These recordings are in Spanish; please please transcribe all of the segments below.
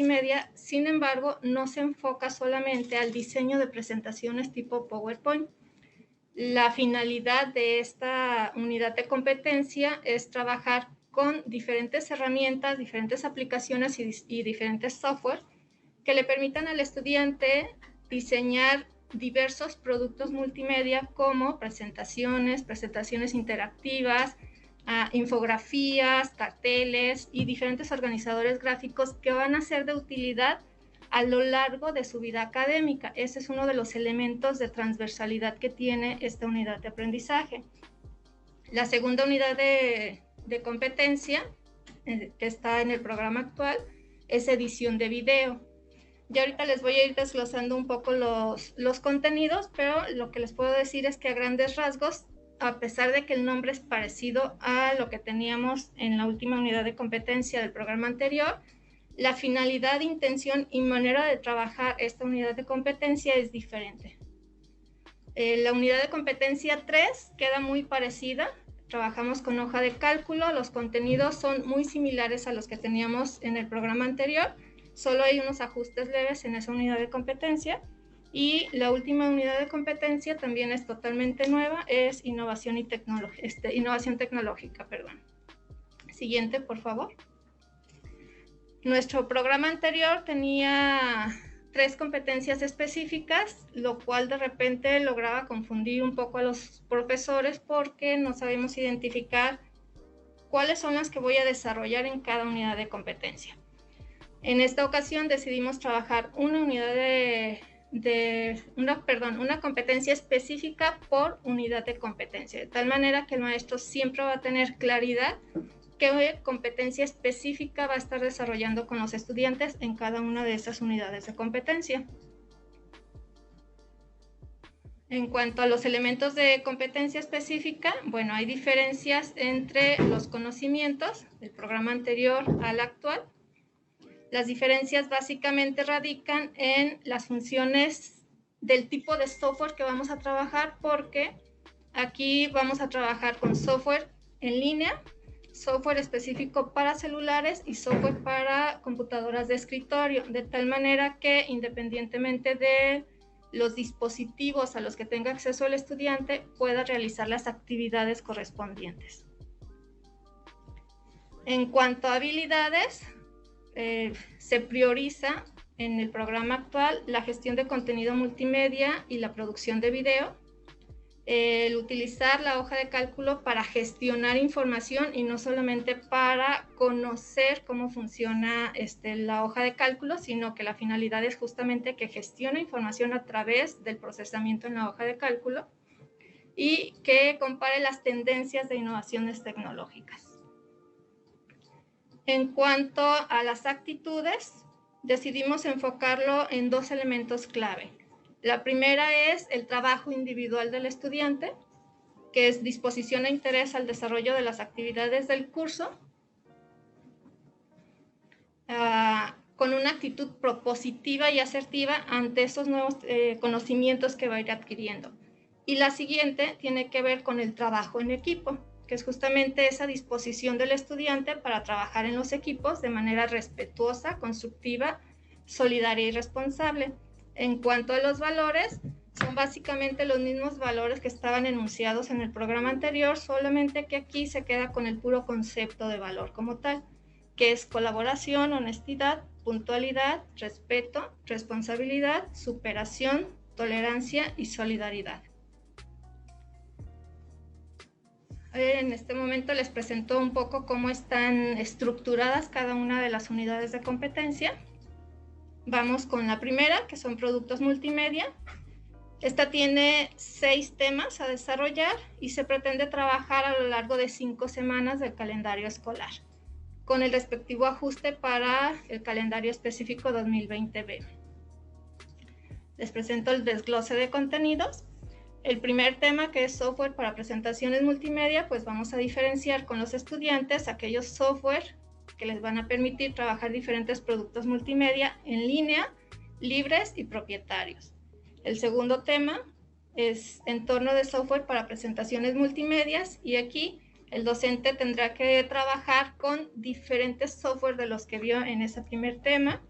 multimedia, sin embargo, no se enfoca solamente al diseño de presentaciones tipo PowerPoint. La finalidad de esta unidad de competencia es trabajar con diferentes herramientas, diferentes aplicaciones y diferentes software que le permitan al estudiante diseñar diversos productos multimedia como presentaciones interactivas, infografías, carteles y diferentes organizadores gráficos que van a ser de utilidad a lo largo de su vida académica. Ese es uno de los elementos de transversalidad que tiene esta unidad de aprendizaje. La segunda unidad de competencia que está en el programa actual es edición de video. Ya ahorita les voy a ir desglosando un poco los contenidos, pero lo que les puedo decir es que a grandes rasgos, a pesar de que el nombre es parecido a lo que teníamos en la última unidad de competencia del programa anterior, la finalidad, intención y manera de trabajar esta unidad de competencia es diferente. La unidad de competencia 3 queda muy parecida. Trabajamos con hoja de cálculo, los contenidos son muy similares a los que teníamos en el programa anterior, solo hay unos ajustes leves en esa unidad de competencia. Y la última unidad de competencia también es totalmente nueva, es innovación tecnológica. Siguiente, por favor. Nuestro programa anterior tenía 3 competencias específicas, lo cual de repente lograba confundir un poco a los profesores porque no sabemos identificar cuáles son las que voy a desarrollar en cada unidad de competencia. En esta ocasión decidimos trabajar una una competencia específica por unidad de competencia, de tal manera que el maestro siempre va a tener claridad qué competencia específica va a estar desarrollando con los estudiantes en cada una de esas unidades de competencia. En cuanto a los elementos de competencia específica, bueno, hay diferencias entre los conocimientos del programa anterior al actual. Las diferencias básicamente radican en las funciones del tipo de software que vamos a trabajar, porque aquí vamos a trabajar con software en línea, software específico para celulares y software para computadoras de escritorio, de tal manera que independientemente de los dispositivos a los que tenga acceso el estudiante, pueda realizar las actividades correspondientes. En cuanto a habilidades, se prioriza en el programa actual la gestión de contenido multimedia y la producción de video, el utilizar la hoja de cálculo para gestionar información y no solamente para conocer cómo funciona la hoja de cálculo, sino que la finalidad es justamente que gestione información a través del procesamiento en la hoja de cálculo y que compare las tendencias de innovaciones tecnológicas. En cuanto a las actitudes, decidimos enfocarlo en 2 elementos clave. La primera es el trabajo individual del estudiante, que es disposición e interés al desarrollo de las actividades del curso, con una actitud propositiva y asertiva ante esos nuevos conocimientos que va a ir adquiriendo. Y la siguiente tiene que ver con el trabajo en equipo, que es justamente esa disposición del estudiante para trabajar en los equipos de manera respetuosa, constructiva, solidaria y responsable. En cuanto a los valores, son básicamente los mismos valores que estaban enunciados en el programa anterior, solamente que aquí se queda con el puro concepto de valor como tal, que es colaboración, honestidad, puntualidad, respeto, responsabilidad, superación, tolerancia y solidaridad. En este momento les presento un poco cómo están estructuradas cada una de las unidades de competencia. Vamos con la primera, que son productos multimedia. Esta tiene 6 temas a desarrollar y se pretende trabajar a lo largo de 5 semanas del calendario escolar, con el respectivo ajuste para el calendario específico 2020B. Les presento el desglose de contenidos. El primer tema, que es software para presentaciones multimedia, pues vamos a diferenciar con los estudiantes aquellos software que les van a permitir trabajar diferentes productos multimedia en línea, libres y propietarios. El segundo tema es entorno de software para presentaciones multimedias, y aquí el docente tendrá que trabajar con diferentes software de los que vio en ese primer tema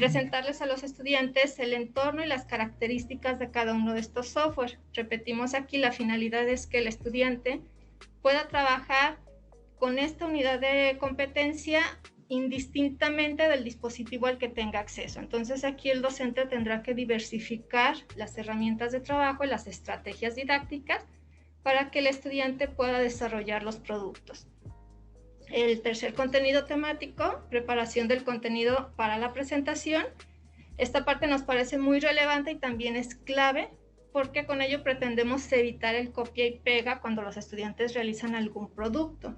presentarles a los estudiantes el entorno y las características de cada uno de estos software. Repetimos aquí, la finalidad es que el estudiante pueda trabajar con esta unidad de competencia indistintamente del dispositivo al que tenga acceso. Entonces aquí el docente tendrá que diversificar las herramientas de trabajo y las estrategias didácticas para que el estudiante pueda desarrollar los productos. El tercer contenido temático, preparación del contenido para la presentación. Esta parte nos parece muy relevante y también es clave porque con ello pretendemos evitar el copia y pega cuando los estudiantes realizan algún producto.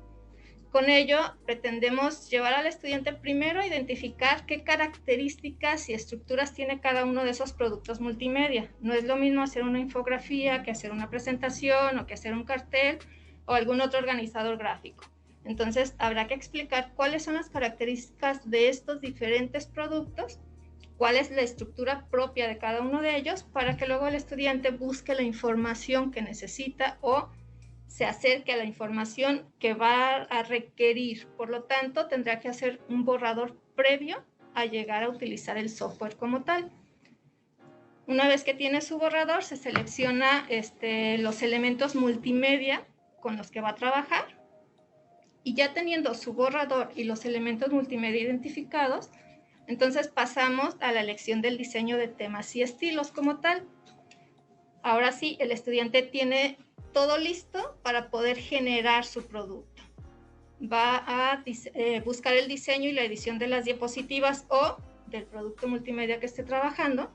Con ello pretendemos llevar al estudiante primero a identificar qué características y estructuras tiene cada uno de esos productos multimedia. No es lo mismo hacer una infografía que hacer una presentación o que hacer un cartel o algún otro organizador gráfico. Entonces habrá que explicar cuáles son las características de estos diferentes productos, cuál es la estructura propia de cada uno de ellos para que luego el estudiante busque la información que necesita o se acerque a la información que va a requerir. Por lo tanto, tendrá que hacer un borrador previo a llegar a utilizar el software como tal. Una vez que tiene su borrador, se selecciona los elementos multimedia con los que va a trabajar. Y ya teniendo su borrador y los elementos multimedia identificados, entonces pasamos a la elección del diseño de temas y estilos como tal. Ahora sí, el estudiante tiene todo listo para poder generar su producto. Va a buscar el diseño y la edición de las diapositivas o del producto multimedia que esté trabajando.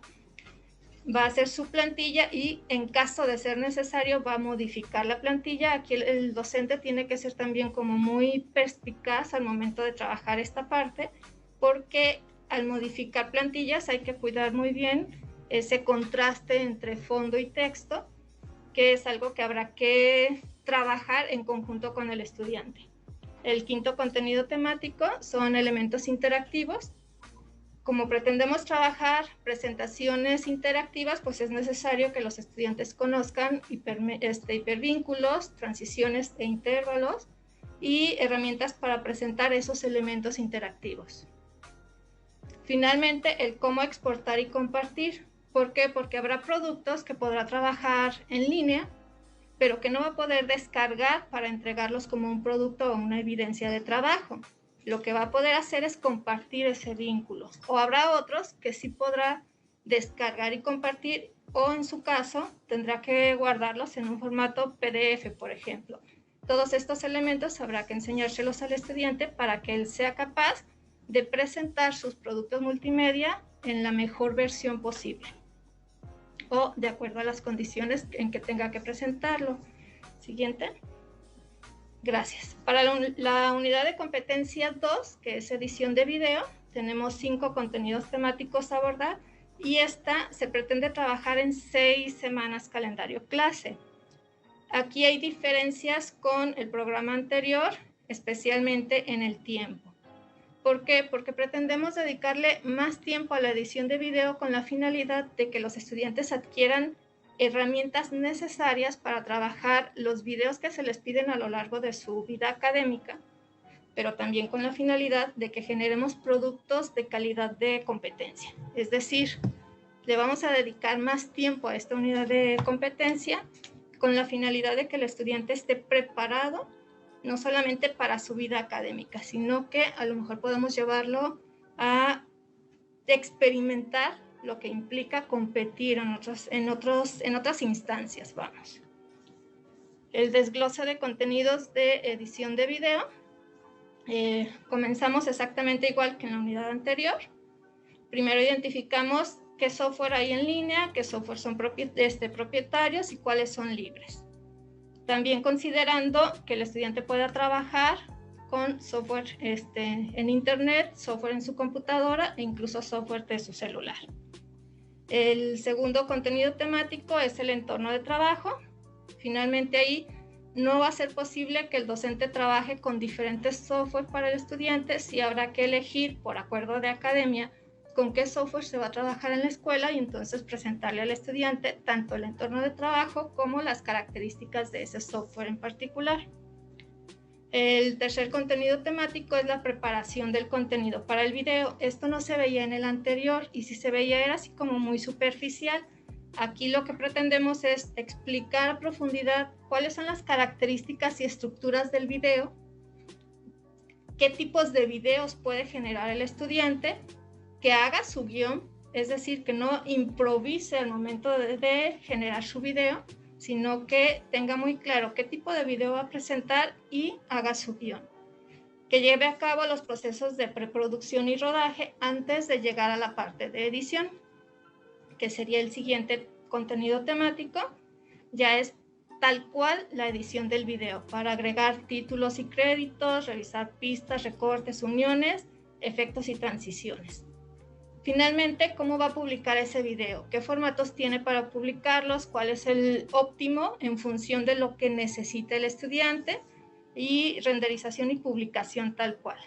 Va a hacer su plantilla y en caso de ser necesario va a modificar la plantilla. Aquí el docente tiene que ser también como muy perspicaz al momento de trabajar esta parte, porque al modificar plantillas hay que cuidar muy bien ese contraste entre fondo y texto, que es algo que habrá que trabajar en conjunto con el estudiante. El quinto contenido temático son elementos interactivos. Como pretendemos trabajar presentaciones interactivas, pues es necesario que los estudiantes conozcan hipervínculos, transiciones e intervalos y herramientas para presentar esos elementos interactivos. Finalmente, el cómo exportar y compartir. ¿Por qué? Porque habrá productos que podrá trabajar en línea, pero que no va a poder descargar para entregarlos como un producto o una evidencia de trabajo. Lo que va a poder hacer es compartir ese vínculo. O habrá otros que sí podrá descargar y compartir, o en su caso tendrá que guardarlos en un formato PDF, por ejemplo. Todos estos elementos habrá que enseñárselos al estudiante para que él sea capaz de presentar sus productos multimedia en la mejor versión posible o de acuerdo a las condiciones en que tenga que presentarlo. Siguiente. Gracias. Para la unidad de competencia 2, que es edición de video, tenemos 5 contenidos temáticos a abordar y esta se pretende trabajar en 6 semanas calendario clase. Aquí hay diferencias con el programa anterior, especialmente en el tiempo. ¿Por qué? Porque pretendemos dedicarle más tiempo a la edición de video con la finalidad de que los estudiantes adquieran herramientas necesarias para trabajar los videos que se les piden a lo largo de su vida académica, pero también con la finalidad de que generemos productos de calidad de competencia. Es decir, le vamos a dedicar más tiempo a esta unidad de competencia con la finalidad de que el estudiante esté preparado no solamente para su vida académica, sino que a lo mejor podemos llevarlo a experimentar lo que implica competir en otras instancias, vamos. El desglose de contenidos de edición de video. Comenzamos exactamente igual que en la unidad anterior. Primero identificamos qué software hay en línea, qué software son propietarios y cuáles son libres. También considerando que el estudiante pueda trabajar con software en internet, software en su computadora e incluso software de su celular. El segundo contenido temático es el entorno de trabajo. Finalmente ahí no va a ser posible que el docente trabaje con diferentes software para el estudiante, sí habrá que elegir por acuerdo de academia con qué software se va a trabajar en la escuela y entonces presentarle al estudiante tanto el entorno de trabajo como las características de ese software en particular. El tercer contenido temático es la preparación del contenido para el video. Esto no se veía en el anterior, y si se veía era así como muy superficial. Aquí lo que pretendemos es explicar a profundidad cuáles son las características y estructuras del video, qué tipos de videos puede generar el estudiante, que haga su guión, es decir, que no improvise al momento de generar su video, sino que tenga muy claro qué tipo de video va a presentar y haga su guión. Que lleve a cabo los procesos de preproducción y rodaje antes de llegar a la parte de edición, que sería el siguiente contenido temático. Ya es tal cual la edición del video, para agregar títulos y créditos, revisar pistas, recortes, uniones, efectos y transiciones. Finalmente, ¿cómo va a publicar ese video? ¿Qué formatos tiene para publicarlos? ¿Cuál es el óptimo en función de lo que necesita el estudiante? Y renderización y publicación tal cual.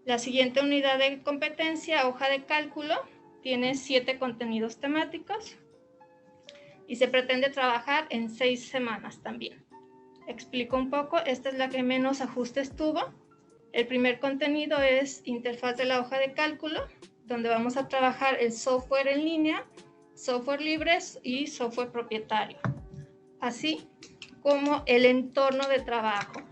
La siguiente unidad de competencia, hoja de cálculo, tiene 7 contenidos temáticos y se pretende trabajar en 6 semanas también. Explico un poco, esta es la que menos ajustes tuvo. El primer contenido es interfaz de la hoja de cálculo, donde vamos a trabajar el software en línea, software libre y software propietario, así como el entorno de trabajo.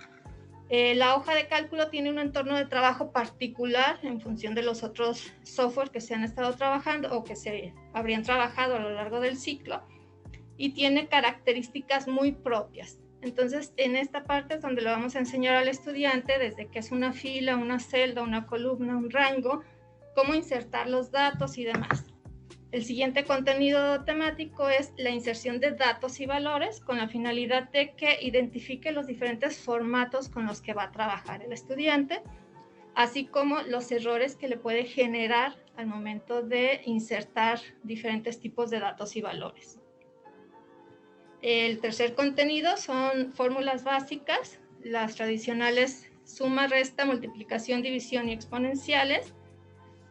La hoja de cálculo tiene un entorno de trabajo particular en función de los otros software que se han estado trabajando o que se habrían trabajado a lo largo del ciclo, y tiene características muy propias. Entonces, en esta parte es donde le vamos a enseñar al estudiante desde qué es una fila, una celda, una columna, un rango, cómo insertar los datos y demás. El siguiente contenido temático es la inserción de datos y valores, con la finalidad de que identifique los diferentes formatos con los que va a trabajar el estudiante, así como los errores que le puede generar al momento de insertar diferentes tipos de datos y valores. El tercer contenido son fórmulas básicas, las tradicionales suma, resta, multiplicación, división y exponenciales.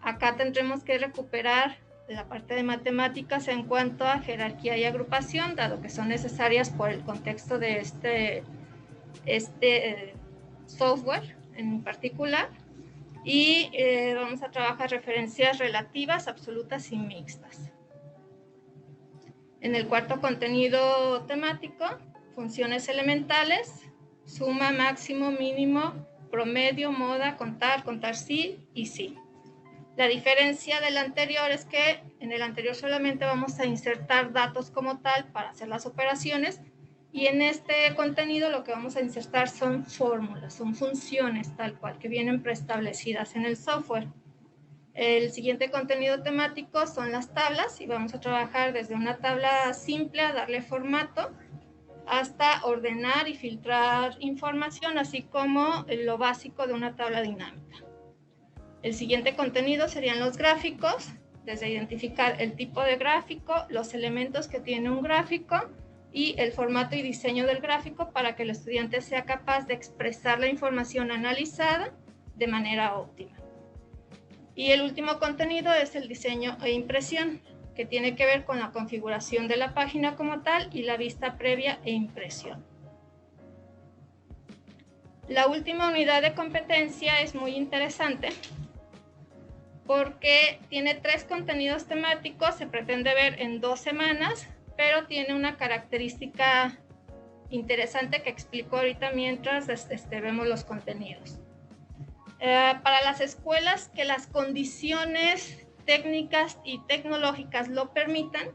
Acá tendremos que recuperar la parte de matemáticas en cuanto a jerarquía y agrupación, dado que son necesarias por el contexto de este software en particular. Y vamos a trabajar referencias relativas, absolutas y mixtas. En el cuarto contenido temático, funciones elementales, suma, máximo, mínimo, promedio, moda, contar, contar sí y sí. La diferencia del anterior es que en el anterior solamente vamos a insertar datos como tal para hacer las operaciones, y en este contenido lo que vamos a insertar son fórmulas, son funciones tal cual que vienen preestablecidas en el software. El siguiente contenido temático son las tablas, y vamos a trabajar desde una tabla simple a darle formato hasta ordenar y filtrar información, así como lo básico de una tabla dinámica. El siguiente contenido serían los gráficos, desde identificar el tipo de gráfico, los elementos que tiene un gráfico y el formato y diseño del gráfico, para que el estudiante sea capaz de expresar la información analizada de manera óptima. Y el último contenido es el diseño e impresión, que tiene que ver con la configuración de la página como tal y la vista previa e impresión. La última unidad de competencia es muy interesante porque tiene 3 contenidos temáticos, se pretende ver en 2 semanas, pero tiene una característica interesante que explico ahorita mientras vemos los contenidos. Para las escuelas que las condiciones técnicas y tecnológicas lo permitan,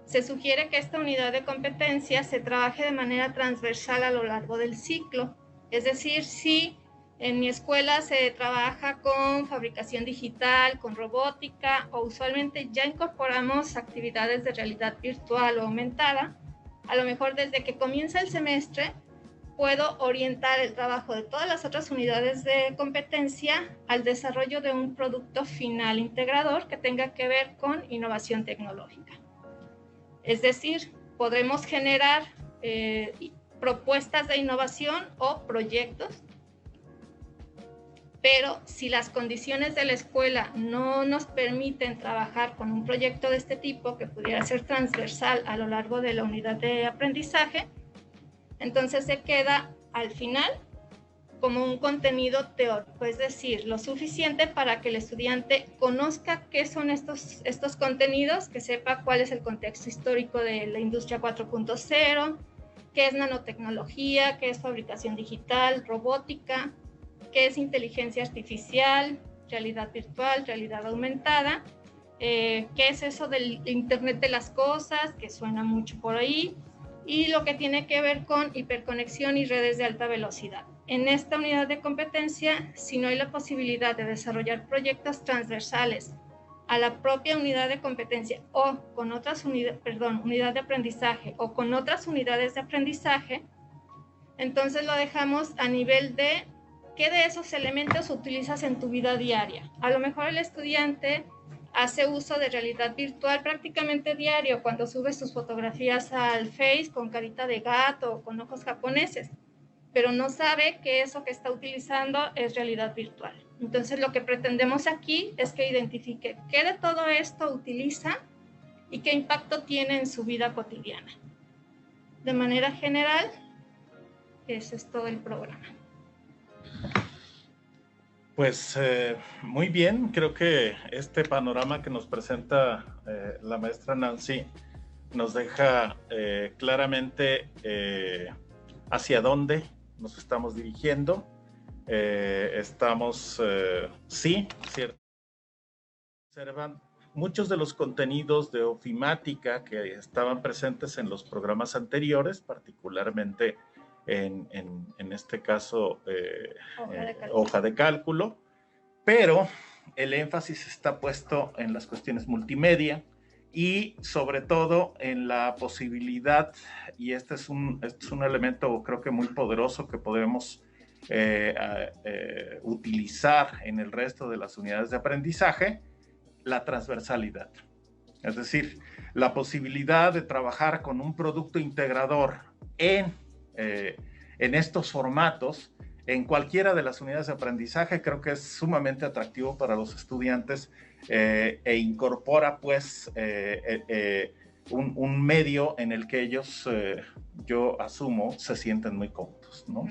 se sugiere que esta unidad de competencia se trabaje de manera transversal a lo largo del ciclo. Es decir, si en mi escuela se trabaja con fabricación digital, con robótica, o usualmente ya incorporamos actividades de realidad virtual o aumentada, a lo mejor desde que comienza el semestre puedo orientar el trabajo de todas las otras unidades de competencia al desarrollo de un producto final integrador que tenga que ver con innovación tecnológica. Es decir, podremos generar propuestas de innovación o proyectos, pero si las condiciones de la escuela no nos permiten trabajar con un proyecto de este tipo que pudiera ser transversal a lo largo de la unidad de aprendizaje, entonces se queda al final como un contenido teórico, es decir, lo suficiente para que el estudiante conozca qué son estos contenidos, que sepa cuál es el contexto histórico de la industria 4.0, qué es nanotecnología, qué es fabricación digital, robótica, qué es inteligencia artificial, realidad virtual, realidad aumentada, qué es eso del Internet de las cosas, que suena mucho por ahí, y lo que tiene que ver con hiperconexión y redes de alta velocidad. En esta unidad de competencia, si no hay la posibilidad de desarrollar proyectos transversales a la propia unidad de competencia o con otras unidad de aprendizaje o con otras unidades de aprendizaje, entonces lo dejamos a nivel de qué de esos elementos utilizas en tu vida diaria. A lo mejor el estudiante hace uso de realidad virtual prácticamente diario cuando sube sus fotografías al Face con carita de gato o con ojos japoneses, pero no sabe que eso que está utilizando es realidad virtual. Entonces lo que pretendemos aquí es que identifique qué de todo esto utiliza y qué impacto tiene en su vida cotidiana. De manera general, ese es todo el programa. Pues muy bien, creo que este panorama que nos presenta la maestra Nancy nos deja claramente hacia dónde nos estamos dirigiendo. Sí, cierto, observan muchos de los contenidos de ofimática que estaban presentes en los programas anteriores, particularmente en este caso hoja de cálculo, pero el énfasis está puesto en las cuestiones multimedia y sobre todo en la posibilidad, y este es un elemento creo que muy poderoso que podemos utilizar en el resto de las unidades de aprendizaje, la transversalidad. Es decir, la posibilidad de trabajar con un producto integrador en estos formatos, en cualquiera de las unidades de aprendizaje, creo que es sumamente atractivo para los estudiantes e incorpora pues un medio en el que ellos, yo asumo, se sienten muy cómodos, ¿no?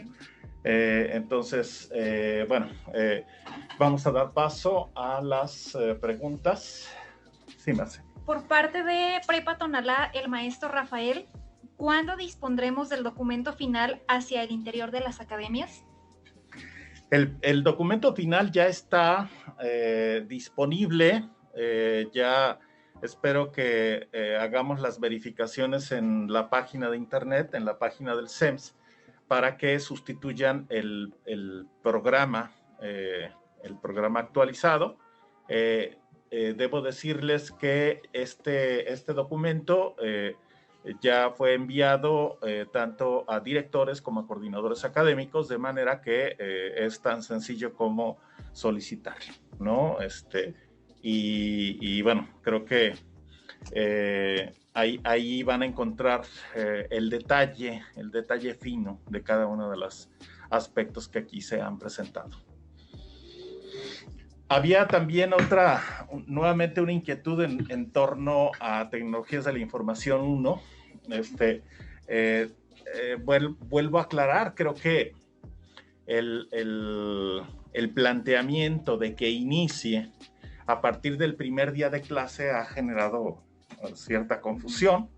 Entonces, bueno, vamos a dar paso a las preguntas. Sí, Marce. Por parte de Prepa Tonalá, el maestro Rafael, ¿cuándo dispondremos del documento final hacia el interior de las academias? El documento final ya está disponible. Ya espero que hagamos las verificaciones en la página de internet, en la página del CEMS, para que sustituyan el programa actualizado. Debo decirles que este documento ya fue enviado tanto a directores como a coordinadores académicos, de manera que es tan sencillo como solicitarlo, ¿no? Y bueno, creo que ahí van a encontrar el detalle fino de cada uno de los aspectos que aquí se han presentado. Había también nuevamente una inquietud en torno a tecnologías de la información 1. Vuelvo a aclarar, creo que el planteamiento de que inicie a partir del primer día de clase ha generado cierta confusión.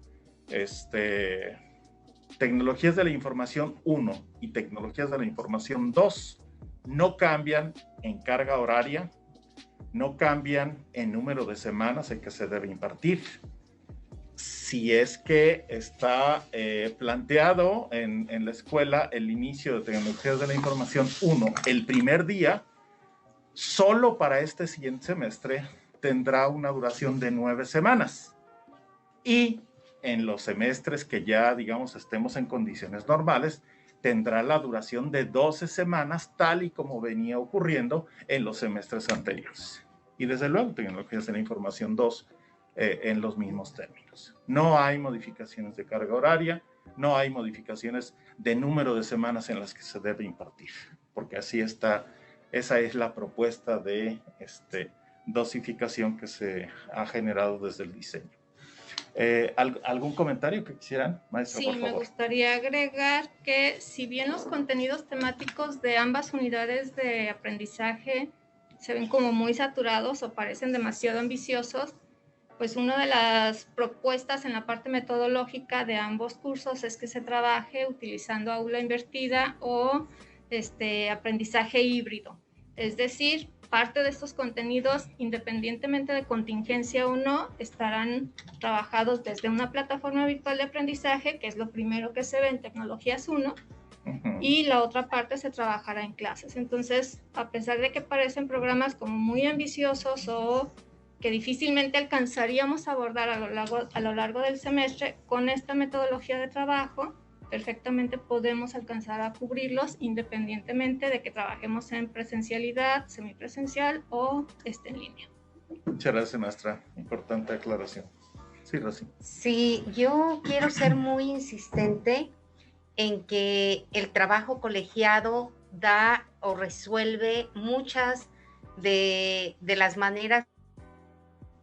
Tecnologías de la información 1 y tecnologías de la información 2 no cambian en carga horaria, no cambian en número de semanas en que se debe impartir. Si es que está planteado en la escuela el inicio de tecnologías de la información 1 el primer día, solo para este siguiente semestre tendrá una duración de 9 semanas. Y en los semestres que ya, digamos, estemos en condiciones normales, tendrá la duración de 12 semanas, tal y como venía ocurriendo en los semestres anteriores. Y desde luego, tecnologías de la información 2 en los mismos términos. No hay modificaciones de carga horaria, no hay modificaciones de número de semanas en las que se debe impartir, porque así está, esa es la propuesta de dosificación que se ha generado desde el diseño. ¿Algún comentario que quisieran, maestra, Sí, por favor? me gustaría agregar que si bien los contenidos temáticos de ambas unidades de aprendizaje se ven como muy saturados o parecen demasiado ambiciosos, pues una de las propuestas en la parte metodológica de ambos cursos es que se trabaje utilizando aula invertida o aprendizaje híbrido. Es decir, parte de estos contenidos, independientemente de contingencia o no, estarán trabajados desde una plataforma virtual de aprendizaje, que es lo primero que se ve en Tecnologías 1, y la otra parte se trabajará en clases. Entonces, a pesar de que parecen programas como muy ambiciosos o que difícilmente alcanzaríamos a abordar a lo largo del semestre, con esta metodología de trabajo perfectamente podemos alcanzar a cubrirlos independientemente de que trabajemos en presencialidad, semipresencial o en línea. Muchas gracias, maestra. Importante aclaración. Sí, Rosy. Sí, yo quiero ser muy insistente en que el trabajo colegiado da o resuelve muchas de las maneras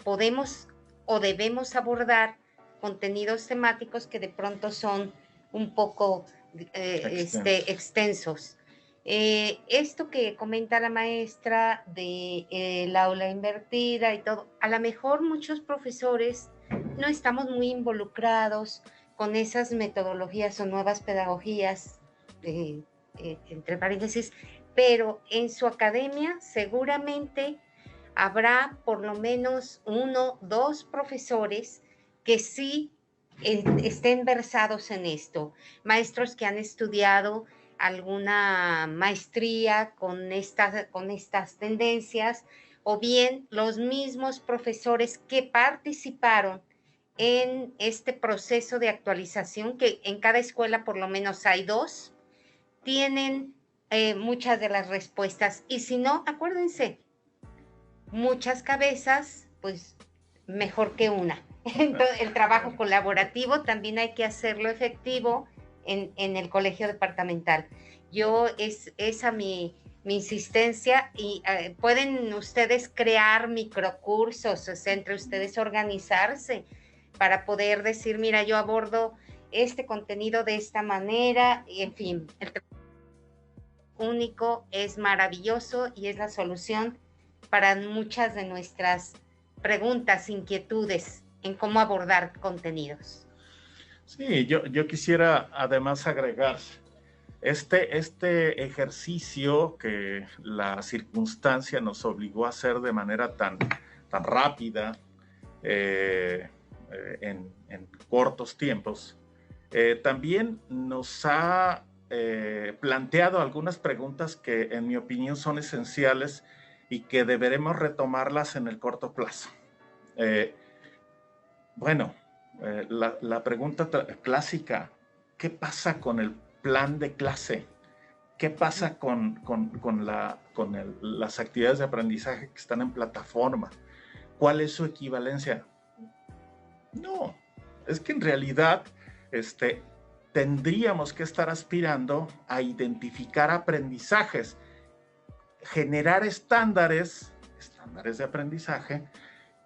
podemos o debemos abordar contenidos temáticos que de pronto son un poco extensos. Esto que comenta la maestra de el aula invertida y todo, a lo mejor muchos profesores no estamos muy involucrados con esas metodologías o nuevas pedagogías, entre paréntesis, pero en su academia seguramente habrá por lo menos 1, 2 profesores que sí estén versados en esto, maestros que han estudiado alguna maestría con estas tendencias, o bien los mismos profesores que participaron en este proceso de actualización, que en cada escuela por lo menos hay 2, tienen muchas de las respuestas. Y si no, acuérdense, muchas cabezas, pues mejor que una. Entonces, el trabajo colaborativo también hay que hacerlo efectivo en el colegio departamental. Yo esa mi insistencia, y pueden ustedes crear microcursos, o sea, entre ustedes organizarse para poder decir, mira, yo abordo este contenido de esta manera, y en fin, el único es maravilloso y es la solución para muchas de nuestras preguntas, inquietudes en cómo abordar contenidos. Sí, yo quisiera además agregar este ejercicio que la circunstancia nos obligó a hacer de manera tan rápida, en cortos tiempos, también nos ha planteado algunas preguntas que en mi opinión son esenciales y que deberemos retomarlas en el corto plazo. La pregunta clásica, ¿qué pasa con el plan de clase? ¿Qué pasa con las actividades de aprendizaje que están en plataforma? ¿Cuál es su equivalencia? No, es que en realidad tendríamos que estar aspirando a identificar aprendizajes, generar estándares de aprendizaje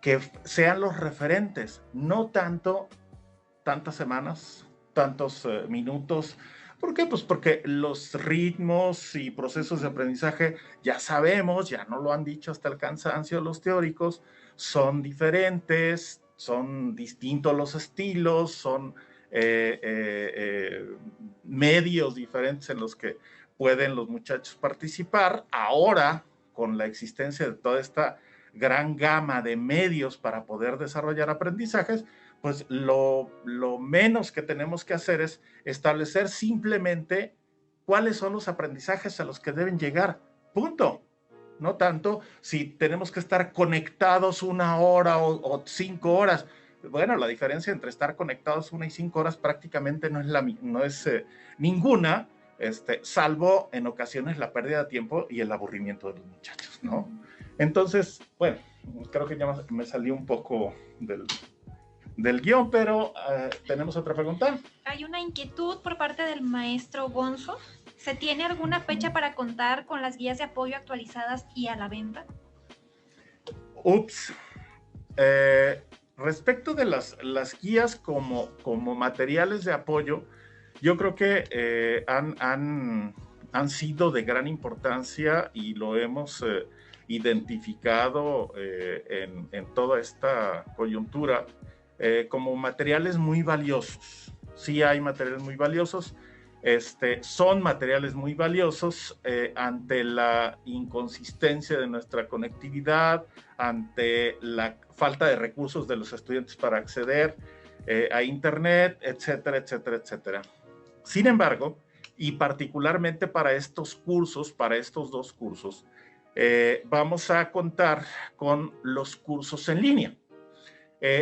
que sean los referentes, no tantas semanas, tantos minutos. ¿Por qué? Pues porque los ritmos y procesos de aprendizaje ya sabemos, ya no lo han dicho hasta el cansancio los teóricos, son diferentes, son distintos los estilos, son medios diferentes en los que pueden los muchachos participar. Ahora, con la existencia de toda esta gran gama de medios para poder desarrollar aprendizajes, pues lo menos que tenemos que hacer es establecer simplemente cuáles son los aprendizajes a los que deben llegar. Punto. No tanto si tenemos que estar conectados 1 hora o 5 horas. Bueno, la diferencia entre estar conectados 1 y 5 horas prácticamente no es ninguna, salvo en ocasiones la pérdida de tiempo y el aburrimiento de los muchachos, ¿no? Entonces, bueno, creo que ya me salí un poco del guión, pero ¿tenemos otra pregunta? Hay una inquietud por parte del maestro Gonzo. ¿Se tiene alguna fecha para contar con las guías de apoyo actualizadas y a la venta? Ups. respecto de las guías como materiales de apoyo, yo creo que han sido de gran importancia y lo hemos identificado en toda esta coyuntura como materiales muy valiosos. Sí hay materiales muy valiosos, son materiales muy valiosos ante la inconsistencia de nuestra conectividad, ante la falta de recursos de los estudiantes para acceder a Internet, etcétera, etcétera, etcétera. Sin embargo, y particularmente para estos cursos, para estos dos cursos, vamos a contar con los cursos en línea.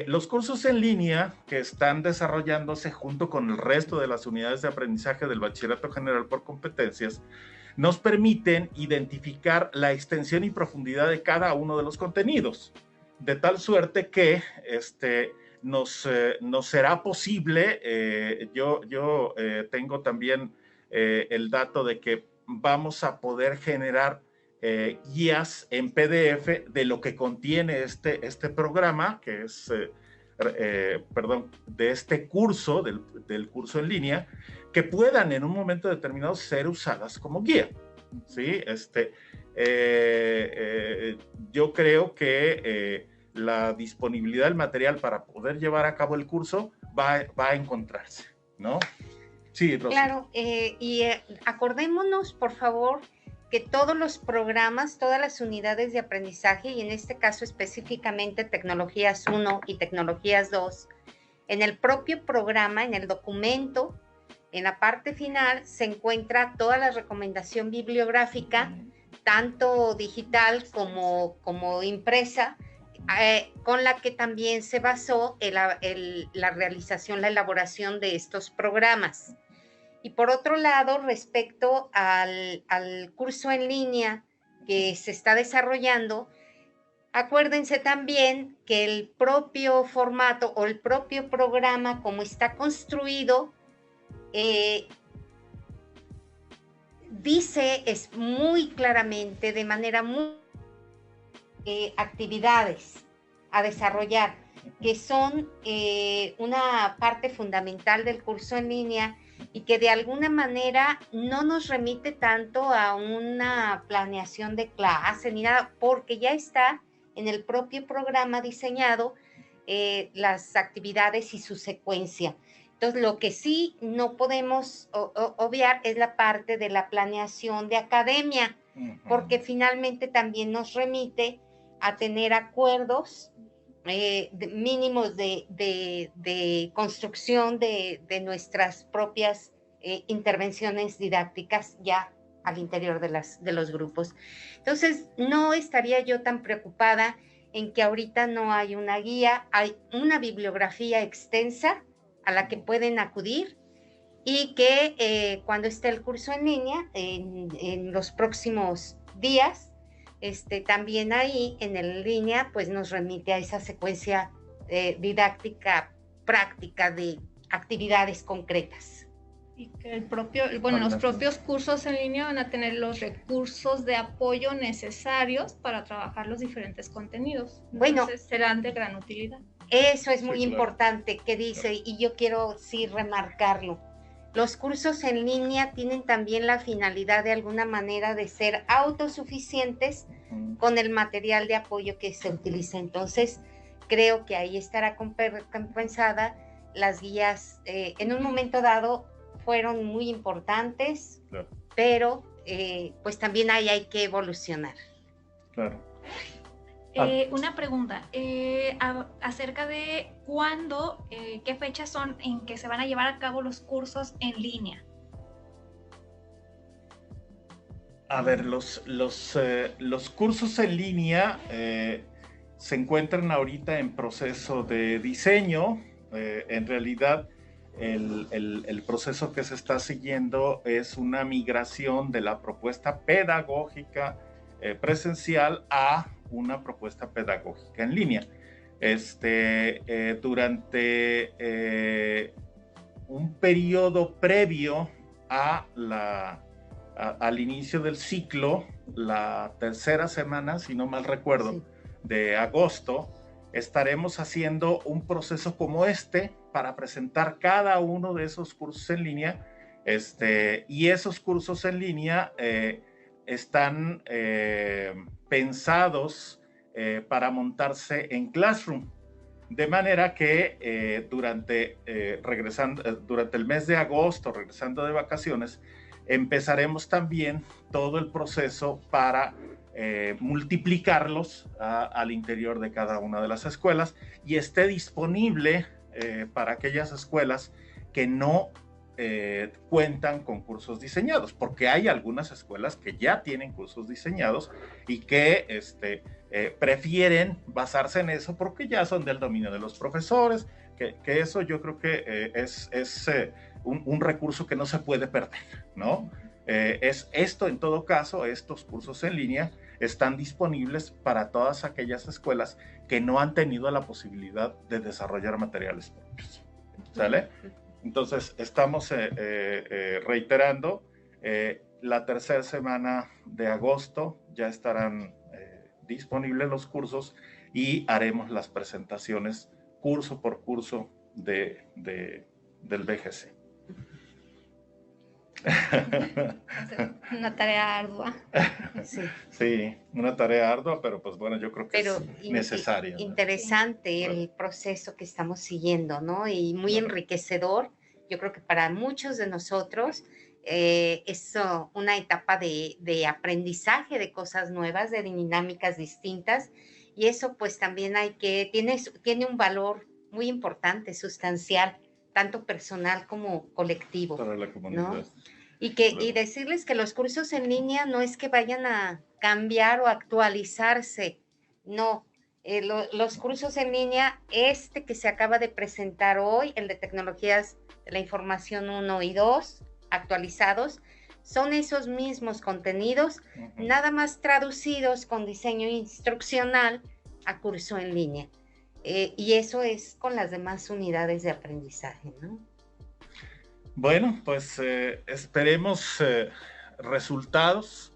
Los cursos en línea que están desarrollándose junto con el resto de las unidades de aprendizaje del Bachillerato General por Competencias nos permiten identificar la extensión y profundidad de cada uno de los contenidos, de tal suerte que nos será posible, yo tengo también el dato de que vamos a poder generar guías en PDF de lo que contiene este programa, que es, de este curso, del curso en línea, que puedan en un momento determinado ser usadas como guía, ¿sí? Yo creo que la disponibilidad del material para poder llevar a cabo el curso va a encontrarse, ¿no? Sí, Rosy. Claro, acordémonos, por favor, que todos los programas, todas las unidades de aprendizaje, y en este caso específicamente Tecnologías 1 y Tecnologías 2, en el propio programa, en el documento, en la parte final, se encuentra toda la recomendación bibliográfica, tanto digital como impresa, con la que también se basó la realización, la elaboración de estos programas. Y por otro lado, respecto al curso en línea que se está desarrollando, acuérdense también que el propio formato o el propio programa, como está construido, dice muy claramente, de manera muy actividades a desarrollar, que son una parte fundamental del curso en línea, y que de alguna manera no nos remite tanto a una planeación de clase ni nada, porque ya está en el propio programa diseñado las actividades y su secuencia. Entonces, lo que sí no podemos obviar es la parte de la planeación de academia, porque finalmente también nos remite a tener acuerdos mínimos de construcción de nuestras propias intervenciones didácticas ya al interior de los grupos. Entonces, no estaría yo tan preocupada en que ahorita no hay una guía, hay una bibliografía extensa a la que pueden acudir y que cuando esté el curso en línea, en los próximos días, también ahí en línea, pues nos remite a esa secuencia didáctica práctica de actividades concretas. Y que los propios cursos en línea van a tener los recursos de apoyo necesarios para trabajar los diferentes contenidos. Entonces, serán de gran utilidad. Eso es muy importante que dice, y yo quiero sí remarcarlo. Los cursos en línea tienen también la finalidad de alguna manera de ser autosuficientes con el material de apoyo que se utiliza. Entonces, creo que ahí estará compensada. Las guías en un momento dado fueron muy importantes, claro, pero pues también ahí hay que evolucionar. Claro. Una pregunta acerca de cuándo, qué fechas son en que se van a llevar a cabo los cursos en línea. A ver, los cursos en línea se encuentran ahorita en proceso de diseño. En realidad, el proceso que se está siguiendo es una migración de la propuesta pedagógica presencial a una propuesta pedagógica en línea. Durante un periodo previo al inicio del ciclo, la tercera semana, si no mal recuerdo, sí, de agosto, estaremos haciendo un proceso como este para presentar cada uno de esos cursos en línea. Y esos cursos en línea están pensados para montarse en Classroom, de manera que durante el mes de agosto, regresando de vacaciones, empezaremos también todo el proceso para multiplicarlos al interior de cada una de las escuelas y esté disponible para aquellas escuelas que no cuentan con cursos diseñados, porque hay algunas escuelas que ya tienen cursos diseñados y que prefieren basarse en eso porque ya son del dominio de los profesores, que eso yo creo que es un recurso que no se puede perder, ¿no? En todo caso, estos cursos en línea están disponibles para todas aquellas escuelas que no han tenido la posibilidad de desarrollar materiales propios, ¿sale? Entonces, estamos reiterando, la tercera semana de agosto ya estarán disponibles los cursos y haremos las presentaciones curso por curso del BGC. Una tarea ardua. Sí, una tarea ardua, pero pues bueno, yo creo que es necesaria. Interesante, ¿no? El proceso que estamos siguiendo, ¿no? Y muy enriquecedor. Yo creo que para muchos de nosotros es una etapa de aprendizaje de cosas nuevas, de dinámicas distintas, y eso pues también tiene un valor muy importante, sustancial, tanto personal como colectivo. Para la comunidad. ¿No? Y decirles que los cursos en línea no es que vayan a cambiar o actualizarse, no. Los cursos en línea, que se acaba de presentar hoy, el de Tecnologías de la Información 1 y 2, actualizados, son esos mismos contenidos, nada más traducidos con diseño instruccional a curso en línea. Y eso es con las demás unidades de aprendizaje, ¿no? Bueno, pues esperemos resultados.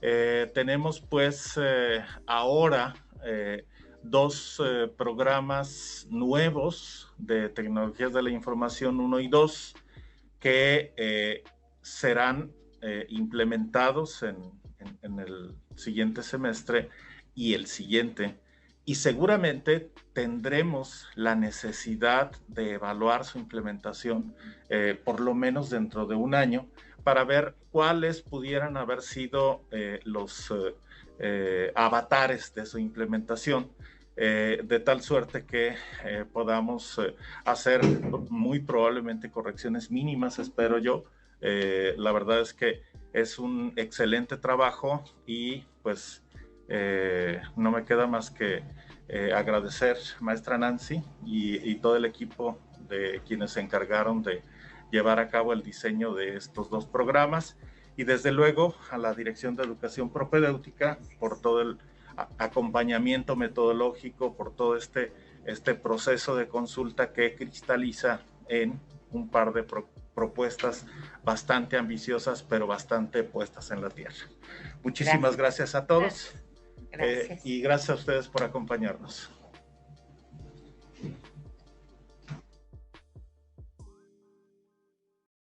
Tenemos pues ahora 2 programas nuevos de Tecnologías de la Información 1 y 2 que serán implementados en el siguiente semestre y el siguiente. Y seguramente tendremos la necesidad de evaluar su implementación por lo menos dentro de un año para ver cuáles pudieran haber sido los avatares de su implementación, de tal suerte que podamos hacer muy probablemente correcciones mínimas, espero yo. La verdad es que es un excelente trabajo y pues no me queda más que agradecer, maestra Nancy, y todo el equipo de quienes se encargaron de llevar a cabo el diseño de estos 2 programas, y desde luego a la Dirección de Educación Propedéutica por todo el acompañamiento metodológico, por todo este proceso de consulta que cristaliza en un par de propuestas bastante ambiciosas, pero bastante puestas en la tierra. Muchísimas gracias a todos. Gracias. Y gracias a ustedes por acompañarnos.